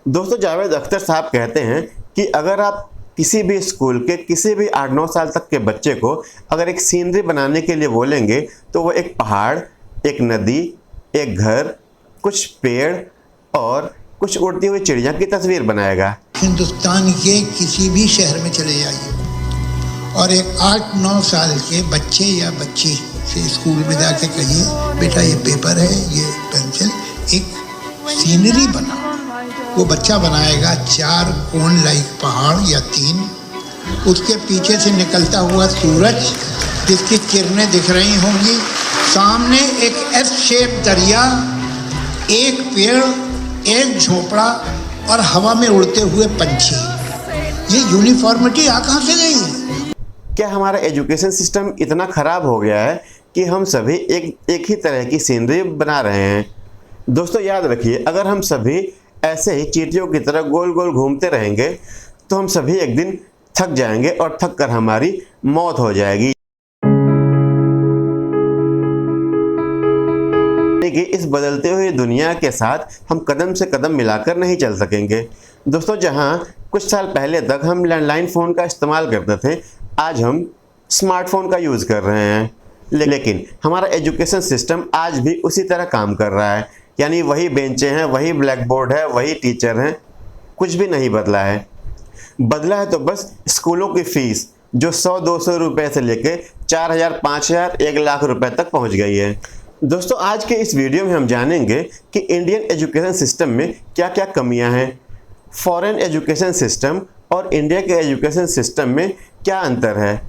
दोस्तों जावेद अख्तर साहब कहते हैं कि अगर आप किसी भी स्कूल के किसी भी 8-9 साल तक के बच्चे को अगर एक सीनरी बनाने के लिए बोलेंगे तो वो एक पहाड़, एक नदी, एक घर, कुछ पेड़ और कुछ उड़ती हुई चिड़िया की तस्वीर बनाएगा। हिंदुस्तान के किसी भी शहर में चले जाइए और एक 8-9 साल के बच्चे या बच्ची से स्कूल में जाके कहिए बेटा ये पेपर है, ये पेंसिल, एक सीनरी बना। वो बच्चा बनाएगा 4 कोन लाइक पहाड़ या 3, उसके पीछे से निकलता हुआ सूरज जिसकी किरणें दिख रही होंगी, सामने एक एस शेप दरिया, एक पेड़, एक झोपड़ा और हवा में उड़ते हुए पंछी। ये यूनिफॉर्मिटी आ कहाँ से गई है? क्या हमारा एजुकेशन सिस्टम इतना ख़राब हो गया है कि हम सभी एक ही तरह की सीनरी बना रहे हैं? दोस्तों याद रखिए, अगर हम सभी ऐसे ही चींटियों की तरह गोल गोल घूमते रहेंगे तो हम सभी एक दिन थक जाएंगे और थक कर हमारी मौत हो जाएगी। लेकिन इस बदलते हुए दुनिया के साथ हम कदम से कदम मिलाकर नहीं चल सकेंगे। दोस्तों जहां कुछ साल पहले तक हम लैंडलाइन फ़ोन का इस्तेमाल करते थे, आज हम स्मार्टफोन का यूज़ कर रहे हैं। लेकिन हमारा एजुकेशन सिस्टम आज भी उसी तरह काम कर रहा है, यानी वही बेंचें हैं, वही ब्लैक बोर्ड है, वही टीचर हैं, कुछ भी नहीं बदला है। बदला है तो बस स्कूलों की फ़ीस जो 100-200 रुपये से लेके 4,000, 5,000, 1 लाख रुपए तक पहुंच गई है। दोस्तों आज के इस वीडियो में हम जानेंगे कि इंडियन एजुकेशन सिस्टम में क्या क्या कमियां हैं, फॉरेन एजुकेशन सिस्टम और इंडिया के एजुकेशन सिस्टम में क्या अंतर है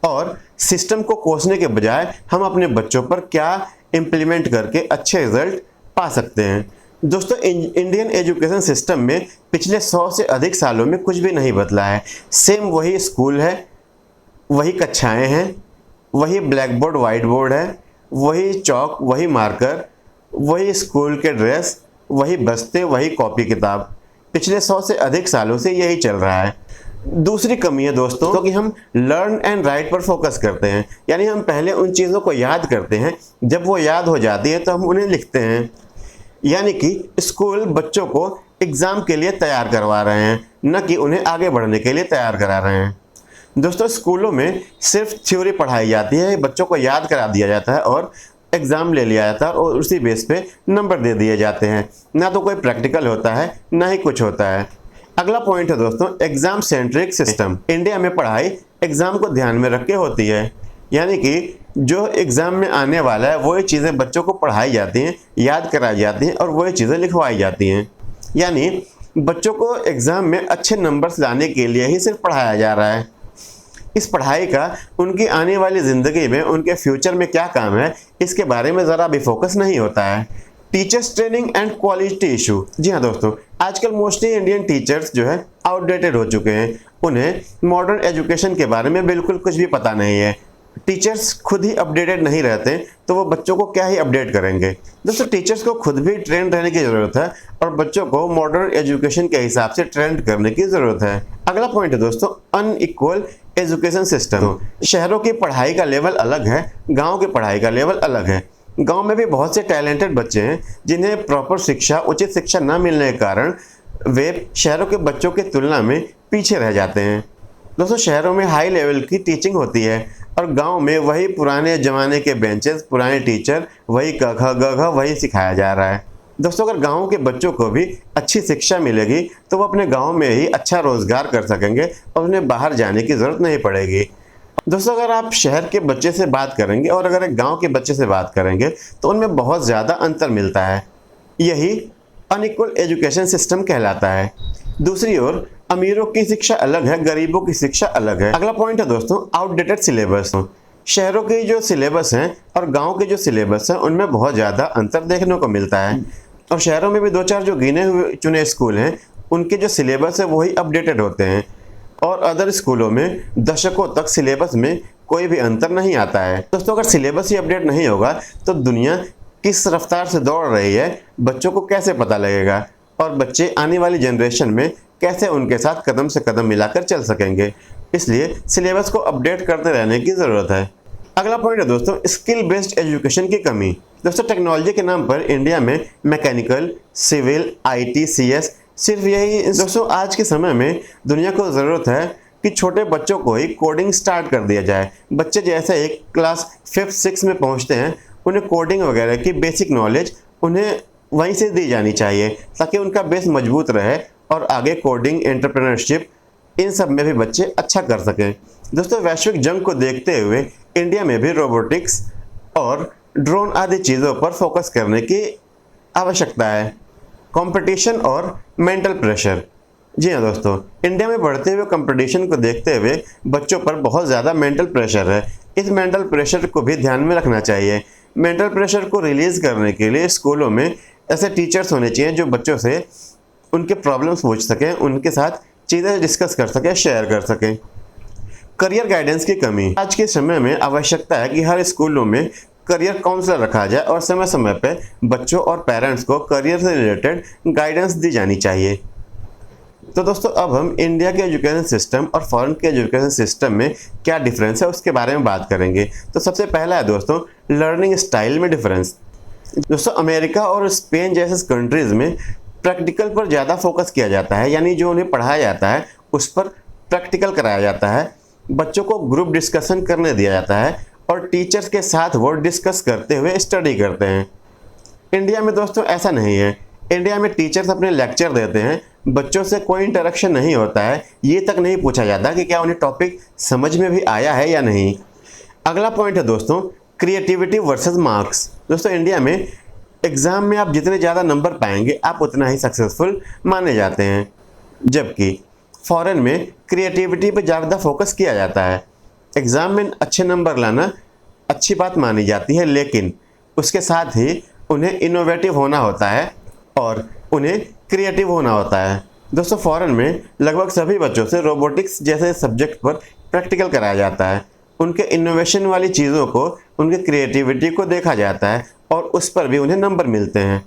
और सिस्टम को कोसने के बजाय हम अपने बच्चों पर क्या इम्प्लीमेंट करके अच्छे रिजल्ट पा सकते हैं। दोस्तों इंडियन एजुकेशन सिस्टम में पिछले 100 से अधिक सालों में कुछ भी नहीं बदला है। सेम वही स्कूल है, वही कक्षाएं हैं, वही ब्लैक बोर्ड वाइट बोर्ड है, वही चौक, वही मार्कर, वही स्कूल के ड्रेस, वही बस्ते, वही कॉपी किताब। पिछले 100 से अधिक सालों से यही चल रहा है। दूसरी कमी है दोस्तों कि हम लर्न एंड राइट पर फोकस करते हैं, यानी हम पहले उन चीज़ों को याद करते हैं, जब वो याद हो जाती है तो हम उन्हें लिखते हैं। यानी कि स्कूल बच्चों को एग्ज़ाम के लिए तैयार करवा रहे हैं, न कि उन्हें आगे बढ़ने के लिए तैयार करा रहे हैं। दोस्तों स्कूलों में सिर्फ थ्योरी पढ़ाई जाती है, बच्चों को याद करा दिया जाता है और एग्ज़ाम ले लिया जाता है और उसी बेस पे नंबर दे दिए जाते हैं। ना तो कोई प्रैक्टिकल होता है, ना ही कुछ होता है। अगला पॉइंट है दोस्तों एग्ज़ाम सेंट्रिक सिस्टम। इंडिया में पढ़ाई एग्ज़ाम को ध्यान में रख के होती है, यानी कि जो एग्ज़ाम में आने वाला है वही चीज़ें बच्चों को पढ़ाई जाती हैं, याद कराई जाती हैं और वही चीज़ें लिखवाई जाती हैं। यानी बच्चों को एग्ज़ाम में अच्छे नंबर्स लाने के लिए ही सिर्फ पढ़ाया जा रहा है। इस पढ़ाई का उनकी आने वाली ज़िंदगी में, उनके फ्यूचर में क्या काम है, इसके बारे में ज़रा भी फोकस नहीं होता है। Teachers training and quality issue. जी हाँ दोस्तों, आजकल मोस्टली इंडियन टीचर्स जो है आउटडेटेड हो चुके हैं। उन्हें मॉडर्न एजुकेशन के बारे में बिल्कुल कुछ भी पता नहीं है। टीचर्स खुद ही अपडेटेड नहीं रहते तो वो बच्चों को क्या ही अपडेट करेंगे। दोस्तों टीचर्स को खुद भी ट्रेन रहने की ज़रूरत है और बच्चों को मॉडर्न एजुकेशन के हिसाब से ट्रेंड करने की ज़रूरत है। अगला पॉइंट है दोस्तों अनइक्वल एजुकेशन सिस्टम। शहरों की पढ़ाई का लेवल अलग है, गाँव की पढ़ाई का लेवल अलग है। गांव में भी बहुत से टैलेंटेड बच्चे हैं जिन्हें प्रॉपर शिक्षा, उचित शिक्षा न मिलने के कारण वे शहरों के बच्चों की तुलना में पीछे रह जाते हैं। दोस्तों शहरों में हाई लेवल की टीचिंग होती है और गांव में वही पुराने ज़माने के बेंचेस, पुराने टीचर, वही क ख ग घ वही सिखाया जा रहा है। दोस्तों अगर गाँव के बच्चों को भी अच्छी शिक्षा मिलेगी तो वो अपने गाँव में ही अच्छा रोज़गार कर सकेंगे और उन्हें बाहर जाने की ज़रूरत नहीं पड़ेगी। दोस्तों अगर आप शहर के बच्चे से बात करेंगे और अगर एक गांव के बच्चे से बात करेंगे तो उनमें बहुत ज़्यादा अंतर मिलता है। यही अनइक्वल एजुकेशन सिस्टम कहलाता है। दूसरी ओर अमीरों की शिक्षा अलग है, गरीबों की शिक्षा अलग है। अगला पॉइंट है दोस्तों आउटडेटेड सिलेबस। शहरों के जो सिलेबस हैं और गाँव के जो सिलेबस हैं उनमें बहुत ज़्यादा अंतर देखने को मिलता है और शहरों में भी 2-4 जो गिने हुए चुने स्कूल हैं उनके जो सिलेबस है वही अपडेटेड होते हैं और अदर स्कूलों में दशकों तक सिलेबस में कोई भी अंतर नहीं आता है। दोस्तों अगर सिलेबस ही अपडेट नहीं होगा तो दुनिया किस रफ्तार से दौड़ रही है बच्चों को कैसे पता लगेगा और बच्चे आने वाली जनरेशन में कैसे उनके साथ कदम से कदम मिलाकर चल सकेंगे। इसलिए सिलेबस को अपडेट करते रहने की ज़रूरत है। अगला पॉइंट है दोस्तों स्किल बेस्ड एजुकेशन की कमी। दोस्तों टेक्नोलॉजी के नाम पर इंडिया में मैकेनिकल, सिविल, IT, CS सिर्फ यही दोस्तों, आज के समय में दुनिया को ज़रूरत है कि छोटे बच्चों को ही कोडिंग स्टार्ट कर दिया जाए। बच्चे जैसे ही क्लास 5-6 में पहुंचते हैं, उन्हें कोडिंग वगैरह की बेसिक नॉलेज उन्हें वहीं से दी जानी चाहिए, ताकि उनका बेस मजबूत रहे और आगे कोडिंग, एंटरप्रेन्योरशिप, इन सब में भी बच्चे अच्छा कर सकें। दोस्तों, वैश्विक जंग को देखते हुए इंडिया में भी रोबोटिक्स और ड्रोन आदि चीज़ों पर फोकस करने की आवश्यकता है। कंपटीशन और मेंटल प्रेशर। जी हाँ दोस्तों, इंडिया में बढ़ते हुए कंपटीशन को देखते हुए बच्चों पर बहुत ज़्यादा मेंटल प्रेशर है। इस मेंटल प्रेशर को भी ध्यान में रखना चाहिए। मेंटल प्रेशर को रिलीज़ करने के लिए स्कूलों में ऐसे टीचर्स होने चाहिए जो बच्चों से उनके प्रॉब्लम्स पूछ सकें, उनके साथ चीज़ें डिस्कस कर सकें, शेयर कर सकें। करियर गाइडेंस की कमी। आज के समय में आवश्यकता है कि हर स्कूलों में करियर काउंसलर रखा जाए और समय समय पर बच्चों और पेरेंट्स को करियर से रिलेटेड गाइडेंस दी जानी चाहिए। तो दोस्तों, अब हम इंडिया के एजुकेशन सिस्टम और फॉरेन के एजुकेशन सिस्टम में क्या डिफरेंस है उसके बारे में बात करेंगे। तो सबसे पहला है दोस्तों, लर्निंग स्टाइल में डिफरेंस। दोस्तों, अमेरिका और स्पेन जैसे कंट्रीज़ में प्रैक्टिकल पर ज़्यादा फोकस किया जाता है, यानी जो उन्हें पढ़ाया जाता है उस पर प्रैक्टिकल कराया जाता है। बच्चों को ग्रुप डिस्कशन करने दिया जाता है और टीचर्स के साथ वो डिस्कस करते हुए स्टडी करते हैं। इंडिया में दोस्तों ऐसा नहीं है। इंडिया में टीचर्स अपने लेक्चर देते हैं, बच्चों से कोई इंटरेक्शन नहीं होता है, ये तक नहीं पूछा जाता कि क्या उन्हें टॉपिक समझ में भी आया है या नहीं। अगला पॉइंट है दोस्तों, क्रिएटिविटी वर्सेस मार्क्स। दोस्तों, इंडिया में एग्ज़ाम में आप जितने ज़्यादा नंबर पाएंगे आप उतना ही सक्सेसफुल माने जाते हैं, जबकि फॉरेन में क्रिएटिविटी पर ज़्यादा फोकस किया जाता है। एग्ज़ाम में अच्छे नंबर लाना अच्छी बात मानी जाती है, लेकिन उसके साथ ही उन्हें इनोवेटिव होना होता है और उन्हें क्रिएटिव होना होता है। दोस्तों, फॉरेन में लगभग सभी बच्चों से रोबोटिक्स जैसे सब्जेक्ट पर प्रैक्टिकल कराया जाता है। उनके इनोवेशन वाली चीज़ों को, उनके क्रिएटिविटी को देखा जाता है और उस पर भी उन्हें नंबर मिलते हैं।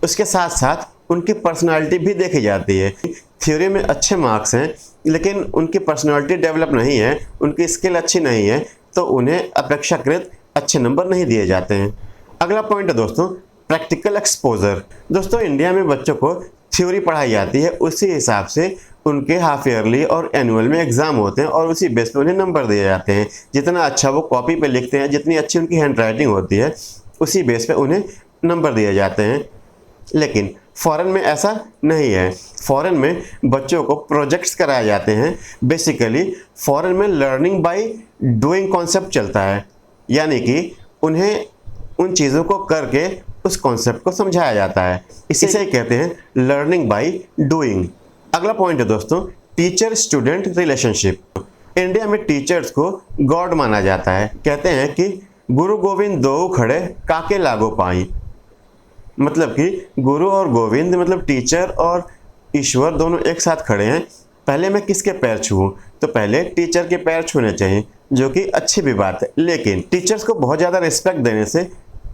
उसके साथ साथ उनकी पर्सनालिटी भी देखी जाती है। थ्योरी में अच्छे मार्क्स हैं लेकिन उनकी पर्सनालिटी डेवलप नहीं है, उनकी स्किल अच्छी नहीं है, तो उन्हें अपेक्षाकृत अच्छे नंबर नहीं दिए जाते हैं। अगला पॉइंट है दोस्तों, प्रैक्टिकल एक्सपोजर। दोस्तों, इंडिया में बच्चों को थ्योरी पढ़ाई जाती है, उसी हिसाब से उनके हाफ ईयरली और एनुअल में एग्ज़ाम होते हैं और उसी बेस पे उन्हें नंबर दिए जाते हैं। जितना अच्छा वो कॉपी पे लिखते हैं, जितनी अच्छी उनकी हैंड राइटिंग होती है, उसी बेस पे उन्हें नंबर दिए जाते हैं। लेकिन फॉरेन में ऐसा नहीं है। फॉरेन में बच्चों को प्रोजेक्ट्स कराए जाते हैं। बेसिकली फॉरेन में लर्निंग बाय डूइंग कॉन्सेप्ट चलता है, यानी कि उन्हें उन चीज़ों को करके उस कॉन्सेप्ट को समझाया जाता है। इसे ही कहते हैं लर्निंग बाय डूइंग। अगला पॉइंट है दोस्तों, टीचर स्टूडेंट रिलेशनशिप। इंडिया में टीचर्स को गॉड माना जाता है। कहते हैं कि गुरु गोविंद दो खड़े काके लागो पाई। मतलब कि गुरु और गोविंद मतलब टीचर और ईश्वर दोनों एक साथ खड़े हैं, पहले मैं किसके पैर छूऊं? तो पहले टीचर के पैर छूने चाहिए, जो कि अच्छी भी बात है। लेकिन टीचर्स को बहुत ज़्यादा रिस्पेक्ट देने से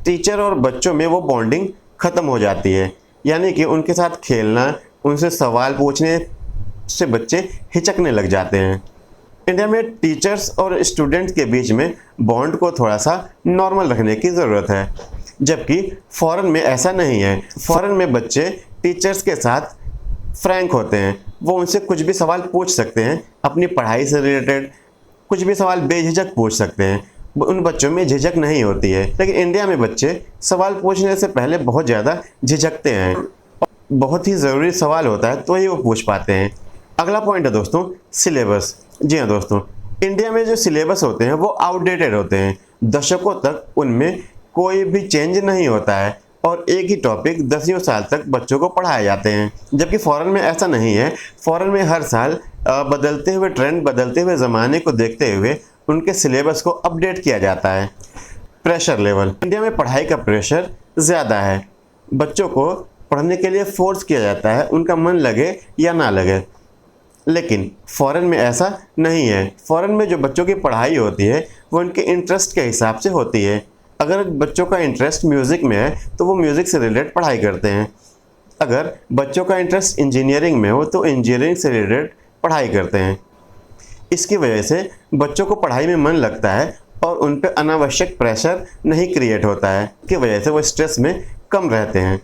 टीचर और बच्चों में वो बॉन्डिंग ख़त्म हो जाती है, यानी कि उनके साथ खेलना, उनसे सवाल पूछने से बच्चे हिचकने लग जाते हैं। इंडिया में टीचर्स और स्टूडेंट्स के बीच में बॉन्ड को थोड़ा सा नॉर्मल रखने की ज़रूरत है, जबकि फॉरेन में ऐसा नहीं है। फॉरेन में बच्चे टीचर्स के साथ फ्रैंक होते हैं, वो उनसे कुछ भी सवाल पूछ सकते हैं, अपनी पढ़ाई से रिलेटेड कुछ भी सवाल बेझिझक पूछ सकते हैं। उन बच्चों में झिझक नहीं होती है। लेकिन इंडिया में बच्चे सवाल पूछने से पहले बहुत ज़्यादा झिझकते हैं, बहुत ही ज़रूरी सवाल होता है तो ही वो पूछ पाते हैं। अगला पॉइंट है दोस्तों, सिलेबस। जी हाँ दोस्तों, इंडिया में जो सिलेबस होते हैं वो आउटडेटेड होते हैं। दशकों तक उनमें कोई भी चेंज नहीं होता है और एक ही टॉपिक दसियों साल तक बच्चों को पढ़ाए जाते हैं, जबकि फॉरेन में ऐसा नहीं है। फॉरेन में हर साल बदलते हुए ट्रेंड, बदलते हुए ज़माने को देखते हुए उनके सिलेबस को अपडेट किया जाता है। Pressure level. इंडिया में पढ़ाई का प्रेशर ज़्यादा है। बच्चों को पढ़ने के लिए फोर्स किया जाता है, उनका मन लगे या ना लगे। लेकिन फॉरेन में ऐसा नहीं है। फॉरेन में जो बच्चों की पढ़ाई होती है वो उनके इंटरेस्ट के हिसाब से होती है। अगर बच्चों का इंटरेस्ट म्यूज़िक में है तो वो म्यूज़िक से रिलेटेड पढ़ाई करते हैं। अगर बच्चों का इंटरेस्ट इंजीनियरिंग में हो तो इंजीनियरिंग से रिलेटेड पढ़ाई करते हैं। इसकी वजह से बच्चों को पढ़ाई में मन लगता है और उन पर अनावश्यक प्रेशर नहीं क्रिएट होता है, की वजह से वो स्ट्रेस में कम रहते हैं।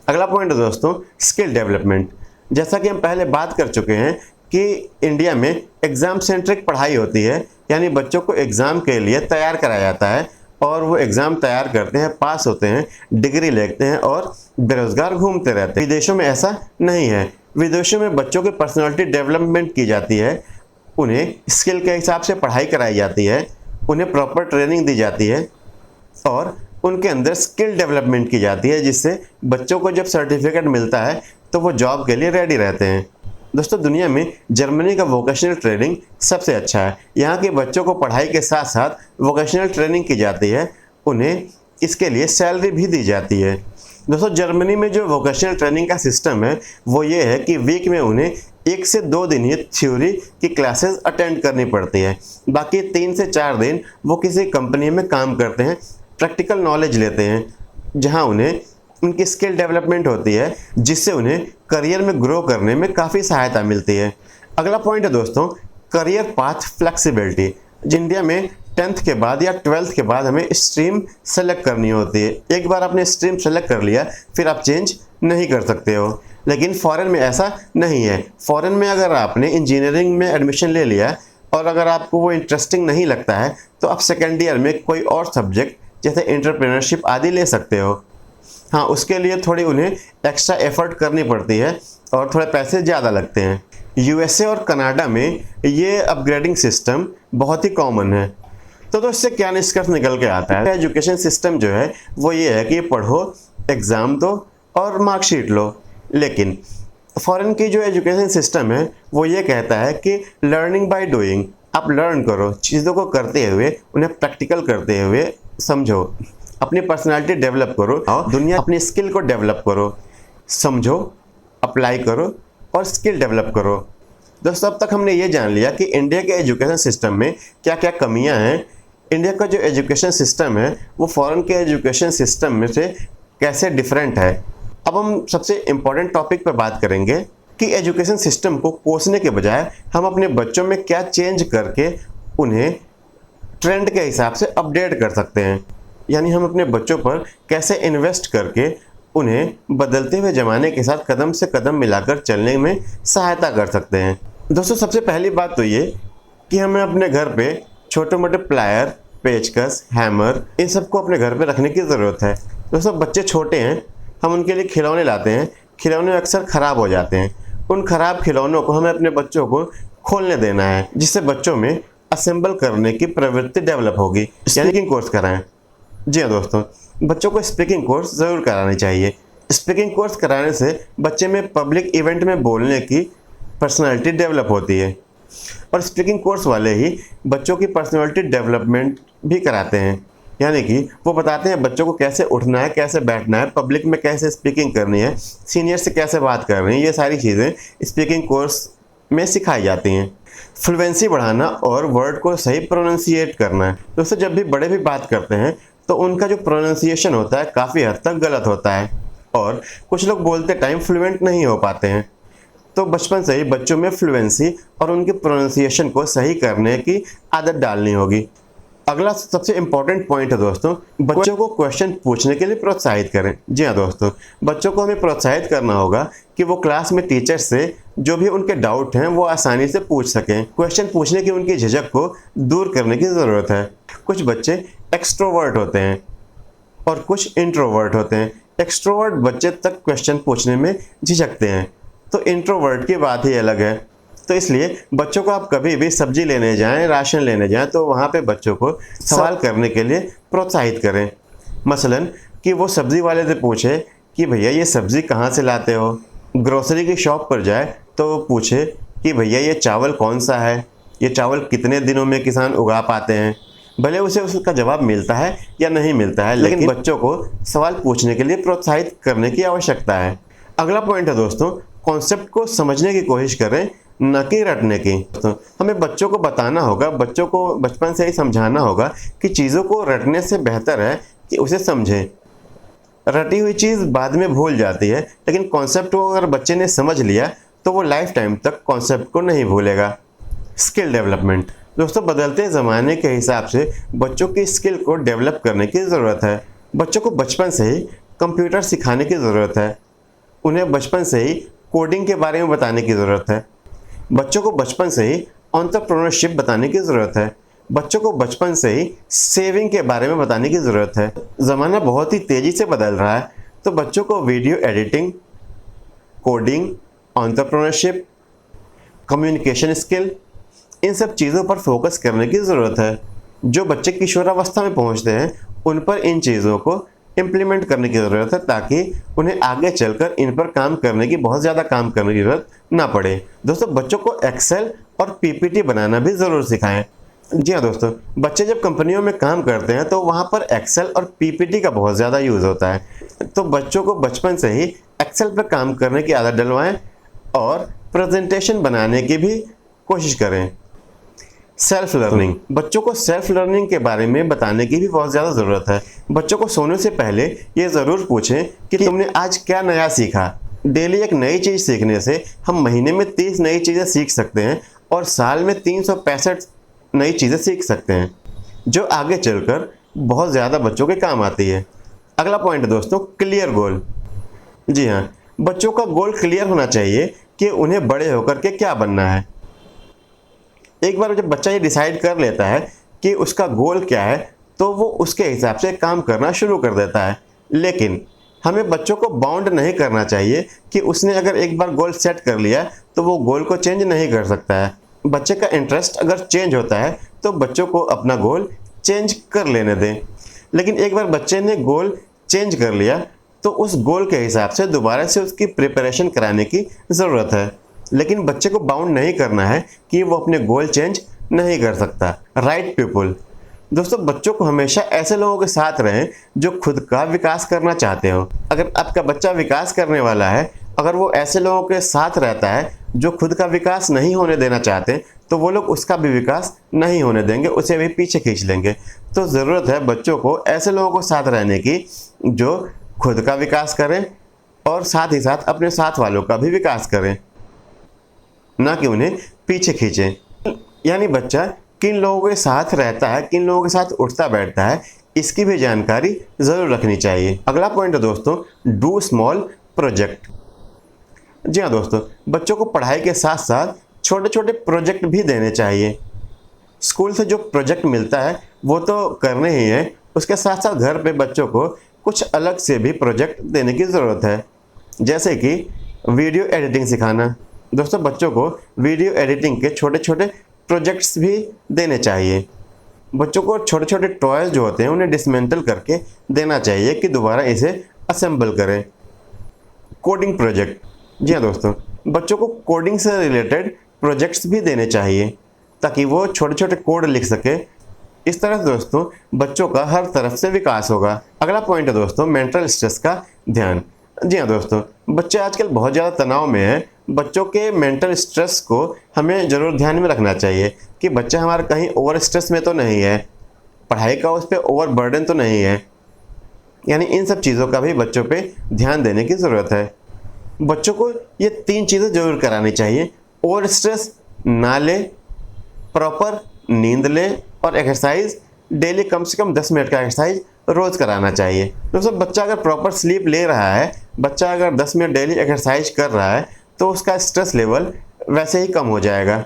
अगला पॉइंट है दोस्तों, स्किल डेवलपमेंट। जैसा कि हम पहले बात कर चुके हैं कि इंडिया में एग्ज़ाम सेंट्रिक पढ़ाई होती है, यानी बच्चों को एग्ज़ाम के लिए तैयार कराया जाता है और वो एग्ज़ाम तैयार करते हैं, पास होते हैं, डिग्री लेते हैं और बेरोज़गार घूमते रहते हैं। विदेशों में ऐसा नहीं है। विदेशों में बच्चों की पर्सनालिटी डेवलपमेंट की जाती है, उन्हें स्किल के हिसाब से पढ़ाई कराई जाती है, उन्हें प्रॉपर ट्रेनिंग दी जाती है और उनके अंदर स्किल डेवलपमेंट की जाती है, जिससे बच्चों को जब सर्टिफिकेट मिलता है तो वो जॉब के लिए रेडी रहते हैं। दोस्तों, दुनिया में जर्मनी का वोकेशनल ट्रेनिंग सबसे अच्छा है। यहाँ के बच्चों को पढ़ाई के साथ साथ वोकेशनल ट्रेनिंग की जाती है, उन्हें इसके लिए सैलरी भी दी जाती है। दोस्तों, जर्मनी में जो वोकेशनल ट्रेनिंग का सिस्टम है वो ये है कि वीक में उन्हें 1 से 2 दिन ही थ्योरी की क्लासेस अटेंड करनी पड़ती है, बाकी 3 से 4 दिन वो किसी कंपनी में काम करते हैं, प्रैक्टिकल नॉलेज लेते हैं, जहाँ उन्हें उनकी स्किल डेवलपमेंट होती है, जिससे उन्हें करियर में ग्रो करने में काफ़ी सहायता मिलती है। अगला पॉइंट है दोस्तों, करियर पाथ फ्लेक्सिबिलिटी। इंडिया में 10th के बाद या 12th के बाद हमें स्ट्रीम सेलेक्ट करनी होती है। एक बार आपने स्ट्रीम सेलेक्ट कर लिया फिर आप चेंज नहीं कर सकते हो, लेकिन फॉरेन में ऐसा नहीं है। फॉरेन में अगर आपने इंजीनियरिंग में एडमिशन ले लिया और अगर आपको वो इंटरेस्टिंग नहीं लगता है तो आप सेकेंड ईयर में कोई और सब्जेक्ट जैसे एंटरप्रेन्योरशिप आदि ले सकते हो। हाँ, उसके लिए थोड़ी उन्हें एक्स्ट्रा एफर्ट करनी पड़ती है और थोड़े पैसे ज़्यादा लगते हैं। यूएसए और कनाडा में ये अपग्रेडिंग सिस्टम बहुत ही कॉमन है। तो इससे क्या निष्कर्ष निकल के आता है, एजुकेशन सिस्टम जो है वो ये है कि पढ़ो, एग्ज़ाम दो और मार्कशीट लो। लेकिन फॉरेन की जो एजुकेशन सिस्टम है वो ये कहता है कि लर्निंग बाय डूइंग। आप लर्न करो, चीज़ों को करते हुए, उन्हें प्रैक्टिकल करते हुए समझो, अपनी पर्सनालिटी डेवलप करो और दुनिया अपनी स्किल को डेवलप करो, समझो, अप्लाई करो और स्किल डेवलप करो। दोस्तों, अब तक हमने ये जान लिया कि इंडिया के एजुकेशन सिस्टम में क्या क्या कमियां हैं। इंडिया का जो एजुकेशन सिस्टम है वो फॉरेन के एजुकेशन सिस्टम में से कैसे डिफरेंट है। अब हम सबसे इम्पॉर्टेंट टॉपिक पर बात करेंगे कि एजुकेशन सिस्टम को कोसने के बजाय हम अपने बच्चों में क्या चेंज करके उन्हें ट्रेंड के हिसाब से अपडेट कर सकते हैं, यानी हम अपने बच्चों पर कैसे इन्वेस्ट करके उन्हें बदलते हुए ज़माने के साथ कदम से कदम मिलाकर चलने में सहायता कर सकते हैं। दोस्तों, सबसे पहली बात तो ये कि हमें अपने घर पे छोटे मोटे प्लायर, पेचकस, हैमर, इन सबको अपने घर पे रखने की ज़रूरत है। दोस्तों, बच्चे छोटे हैं, हम उनके लिए खिलौने लाते हैं, खिलौने अक्सर ख़राब हो जाते हैं। उन ख़राब खिलौनों को हमें अपने बच्चों को खोलने देना है, जिससे बच्चों में असेंबल करने की प्रवृत्ति डेवलप होगी। स्पीकिंग कोर्स कराएं। जी हाँ दोस्तों, बच्चों को स्पीकिंग कोर्स ज़रूर करानी चाहिए। स्पीकिंग कोर्स कराने से बच्चे में पब्लिक इवेंट में बोलने की पर्सनालिटी डेवलप होती है और स्पीकिंग कोर्स वाले ही बच्चों की पर्सनालिटी डेवलपमेंट भी कराते हैं, यानी कि वो बताते हैं बच्चों को कैसे उठना है, कैसे बैठना है, पब्लिक में कैसे स्पीकिंग करनी है, सीनियर से कैसे बात करनी है। ये सारी चीज़ें स्पीकिंग कोर्स में सिखाई जाती हैं। फ्लुएंसी बढ़ाना और वर्ड को सही प्रोनाउंसिएट करना है। दोस्तों, जब भी बड़े भी बात करते हैं तो उनका जो प्रोनाउंसिएशन होता है काफ़ी हद तक गलत होता है और कुछ लोग बोलते टाइम फ्लुएंट नहीं हो पाते हैं। तो बचपन से ही बच्चों में फ्लुएंसी और उनके प्रोनाउंसिएशन को सही करने की आदत डालनी होगी। अगला सबसे इम्पॉर्टेंट पॉइंट है दोस्तों, बच्चों को क्वेश्चन पूछने के लिए प्रोत्साहित करें। जी हाँ दोस्तों, बच्चों को हमें प्रोत्साहित करना होगा कि वो क्लास में टीचर से जो भी उनके डाउट हैं वो आसानी से पूछ सकें। क्वेश्चन पूछने की उनकी झिझक को दूर करने की ज़रूरत है। कुछ बच्चे एक्सट्रोवर्ट होते हैं और कुछ इंट्रोवर्ट होते हैं। एक्सट्रोवर्ट बच्चे तक क्वेश्चन पूछने में झिझकते हैं, तो इंट्रोवर्ट की बात ही अलग है। तो इसलिए बच्चों को आप कभी भी सब्जी लेने जाएं, राशन लेने जाएं, तो वहाँ पे बच्चों को सवाल करने के लिए प्रोत्साहित करें। मसलन कि वो सब्ज़ी वाले से पूछे कि भैया ये सब्ज़ी कहाँ से लाते हो। ग्रोसरी की शॉप पर जाए तो वो पूछे कि भैया ये चावल कौन सा है, ये चावल कितने दिनों में किसान उगा पाते हैं। भले उसे उसका जवाब मिलता है या नहीं मिलता है, लेकिन बच्चों को सवाल पूछने के लिए प्रोत्साहित करने की आवश्यकता है। अगला पॉइंट है दोस्तों, कॉन्सेप्ट को समझने की कोशिश करें, न कि रटने की। तो हमें बच्चों को बताना होगा, बच्चों को बचपन से ही समझाना होगा कि चीज़ों को रटने से बेहतर है कि उसे समझें। रटी हुई चीज़ बाद में भूल जाती है, लेकिन कॉन्सेप्ट को अगर बच्चे ने समझ लिया तो वो लाइफ टाइम तक कॉन्सेप्ट को नहीं भूलेगा। Skill development. दोस्तों, बदलते ज़माने के हिसाब से बच्चों की स्किल को डेवलप करने की ज़रूरत है। बच्चों को बचपन से ही कंप्यूटर सिखाने की ज़रूरत है। उन्हें बचपन से ही कोडिंग के बारे में बताने की ज़रूरत है। बच्चों को बचपन से ही एंटरप्रेन्योरशिप बताने की ज़रूरत है। बच्चों को बचपन से ही सेविंग के बारे में बताने की ज़रूरत है। ज़माना बहुत ही तेज़ी से बदल रहा है, तो बच्चों को video editing, coding, entrepreneurship, communication skill, इन सब चीज़ों पर फोकस करने की ज़रूरत है। जो बच्चे किशोरावस्था में पहुंचते हैं उन पर इन चीज़ों को इम्प्लीमेंट करने की ज़रूरत है, ताकि उन्हें आगे चलकर इन पर काम करने की, बहुत ज़्यादा काम करने की ज़रूरत ना पड़े। दोस्तों, बच्चों को एक्सेल और पीपीटी बनाना भी ज़रूर सिखाएं। जी हाँ दोस्तों, बच्चे जब कंपनियों में काम करते हैं तो वहाँ पर एक्सेल और पीपीटी का बहुत ज़्यादा यूज़ होता है। तो बच्चों को बचपन से ही एक्सेल पर काम करने की आदत डलवाएं और प्रेजेंटेशन बनाने की भी कोशिश करें। सेल्फ लर्निंग, बच्चों को सेल्फ लर्निंग के बारे में बताने की भी बहुत ज़्यादा ज़रूरत है। बच्चों को सोने से पहले ये ज़रूर पूछें कि तुमने आज क्या नया सीखा। डेली एक नई चीज़ सीखने से हम महीने में 30 नई चीज़ें सीख सकते हैं और साल में 365 नई चीज़ें सीख सकते हैं, जो आगे चलकर बहुत ज़्यादा बच्चों के काम आती है। अगला पॉइंट है दोस्तों, क्लियर गोल। जी हाँ, बच्चों का गोल क्लियर होना चाहिए कि उन्हें बड़े होकर के क्या बनना है। एक बार जब बच्चा ये डिसाइड कर लेता है कि उसका गोल क्या है, तो वो उसके हिसाब से काम करना शुरू कर देता है। लेकिन हमें बच्चों को बाउंड नहीं करना चाहिए कि उसने अगर एक बार गोल सेट कर लिया तो वो गोल को चेंज नहीं कर सकता है। बच्चे का इंटरेस्ट अगर चेंज होता है तो बच्चों को अपना गोल चेंज कर लेने दें। लेकिन एक बार बच्चे ने गोल चेंज कर लिया तो उस गोल के हिसाब से दोबारा से उसकी प्रिपरेशन कराने की ज़रूरत है। लेकिन बच्चे को बाउंड नहीं करना है कि वो अपने गोल चेंज नहीं कर सकता। राइट पीपल, दोस्तों बच्चों को हमेशा ऐसे लोगों के साथ रहें जो खुद का विकास करना चाहते हो। अगर आपका बच्चा विकास करने वाला है, अगर वो ऐसे लोगों के साथ रहता है जो खुद का विकास नहीं होने देना चाहते, तो वो लोग उसका भी विकास नहीं होने देंगे, उसे भी पीछे खींच लेंगे। तो ज़रूरत है बच्चों को ऐसे लोगों के साथ रहने की जो खुद का विकास करें और साथ ही साथ अपने साथ वालों का भी विकास करें, ना कि उन्हें पीछे खींचें। यानी बच्चा किन लोगों के साथ रहता है, किन लोगों के साथ उठता बैठता है, इसकी भी जानकारी ज़रूर रखनी चाहिए। अगला पॉइंट है दोस्तों, डू स्मॉल प्रोजेक्ट। जी हाँ दोस्तों, बच्चों को पढ़ाई के साथ साथ छोटे छोटे प्रोजेक्ट भी देने चाहिए। स्कूल से जो प्रोजेक्ट मिलता है वो तो करने ही है, उसके साथ साथ घर पे बच्चों को कुछ अलग से भी प्रोजेक्ट देने की ज़रूरत है, जैसे कि वीडियो एडिटिंग सिखाना। दोस्तों, बच्चों को वीडियो एडिटिंग के छोटे छोटे प्रोजेक्ट्स भी देने चाहिए। बच्चों को छोटे छोटे टॉयज़ जो होते हैं उन्हें डिसमेंटल करके देना चाहिए कि दोबारा इसे असेंबल करें। कोडिंग प्रोजेक्ट, जी हाँ दोस्तों, बच्चों को कोडिंग से रिलेटेड प्रोजेक्ट्स भी देने चाहिए ताकि वो छोटे छोटे कोड लिख सके। इस तरह से दोस्तों बच्चों का हर तरफ से विकास होगा। अगला पॉइंट है दोस्तों, मेंटल स्ट्रेस का ध्यान। जी हाँ दोस्तों, बच्चे आजकल बहुत ज़्यादा तनाव में हैं। बच्चों के मेंटल स्ट्रेस को हमें ज़रूर ध्यान में रखना चाहिए कि बच्चा हमारा कहीं ओवर स्ट्रेस में तो नहीं है, पढ़ाई का उस पर ओवर बर्डन तो नहीं है। यानी इन सब चीज़ों का भी बच्चों पे ध्यान देने की ज़रूरत है। बच्चों को ये 3 चीज़ें ज़रूर करानी चाहिए, ओवर स्ट्रेस ना ले, प्रॉपर नींद ले और एक्सरसाइज डेली कम से कम 10 मिनट का एक्सरसाइज रोज़ कराना चाहिए। दोस्तों, बच्चा अगर प्रॉपर स्लीप ले रहा है, बच्चा अगर 10 मिनट डेली एक्सरसाइज कर रहा है, तो उसका स्ट्रेस लेवल वैसे ही कम हो जाएगा।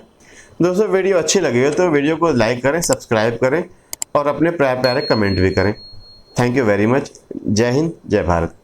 दोस्तों, वीडियो अच्छी लगी हो तो वीडियो को लाइक करें, सब्सक्राइब करें और अपने प्यारे प्यारे कमेंट भी करें। Thank you very much. जय हिंद, जय भारत।